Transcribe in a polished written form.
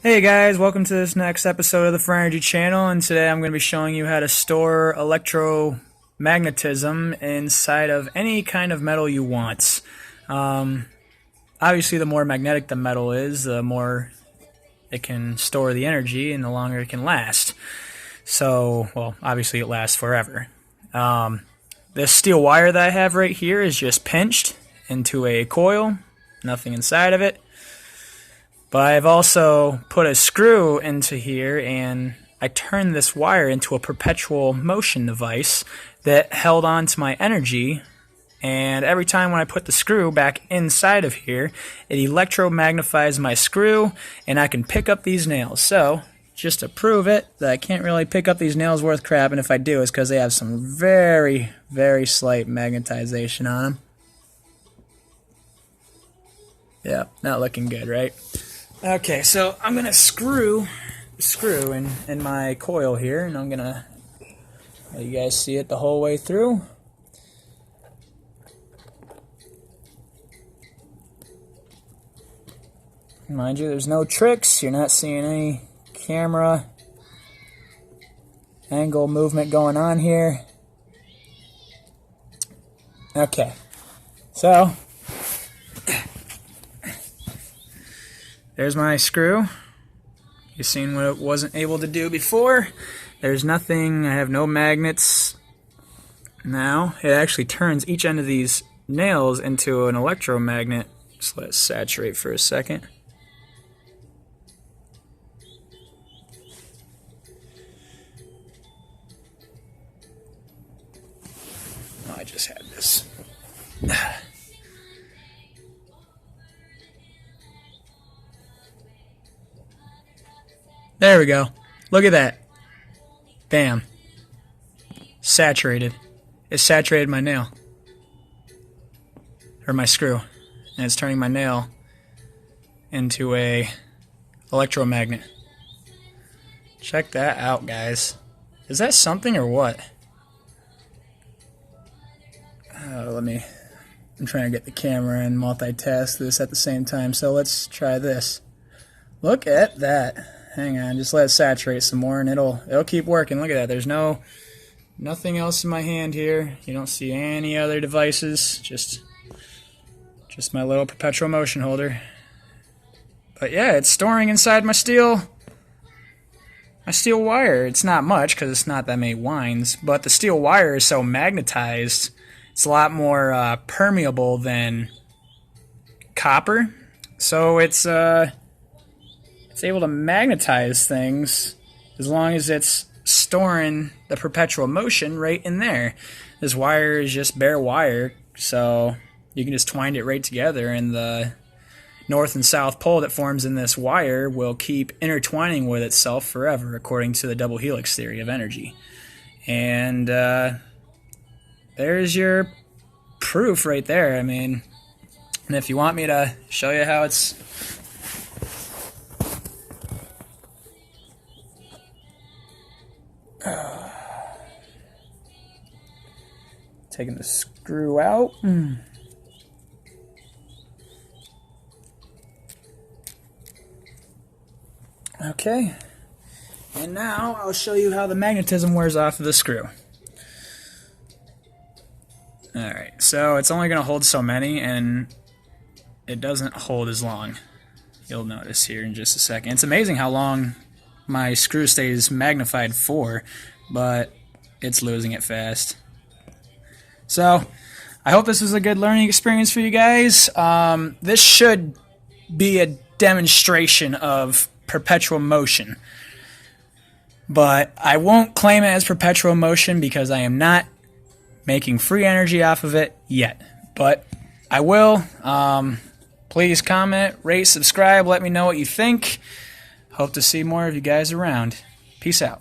Hey guys, welcome to this next episode of the For Energy channel, and today I'm going to be showing you how to store electromagnetism inside of any kind of metal you want. Obviously the more magnetic the metal is, the more it can store the energy and the longer it can last. So, well, obviously it lasts forever. This steel wire that I have right here is just pinched into a coil, nothing inside of it. But I've also put a screw into here, and I turned this wire into a perpetual motion device that held on to my energy. And every time when I put the screw back inside of here, it electromagnifies my screw, and I can pick up these nails. So, just to prove it, that I can't really pick up these nails worth crap, and if I do, it's because they have some very, very slight magnetization on them. Yeah, not looking good, right? Okay, so I'm going to screw the screw in my coil here, and I'm going to let you guys see it the whole way through. Mind you, there's no tricks. You're not seeing any camera angle movement going on here. Okay, so there's my screw. You've seen what it wasn't able to do before. There's nothing, I have no magnets. Now, it actually turns each end of these nails into an electromagnet. Just let it saturate for a second. Oh, I just had this. There we go. Look at that. Bam. Saturated. It saturated my nail. Or my screw. And it's turning my nail into a electromagnet. Check that out, guys. Is that something or what? I'm trying to get the camera and multitask this at the same time, so let's try this. Look at that. Hang on, just let it saturate some more, and it'll keep working. Look at that. There's nothing else in my hand here. You don't see any other devices. Just my little perpetual motion holder. But yeah, it's storing inside my steel wire. It's not much because it's not that many winds, but the steel wire is so magnetized. It's a lot more permeable than copper, so it's able to magnetize things as long as it's storing the perpetual motion right in there. This wire is just bare wire, so you can just twine it right together, and the north and south pole that forms in this wire will keep intertwining with itself forever, according to the double helix theory of energy. And there's your proof right there. I mean, and if you want me to show you how it's taking the screw out. Okay, and now I'll show you how the magnetism wears off of the screw. Alright, so it's only going to hold so many, and it doesn't hold as long. You'll notice here in just a second. It's amazing how long my screw stays magnified for, but it's losing it fast. So, I hope this was a good learning experience for you guys. This should be a demonstration of perpetual motion, but I won't claim it as perpetual motion because I am not making free energy off of it yet, but I will. Please comment, rate, subscribe, let me know what you think. Hope to see more of you guys around. Peace out.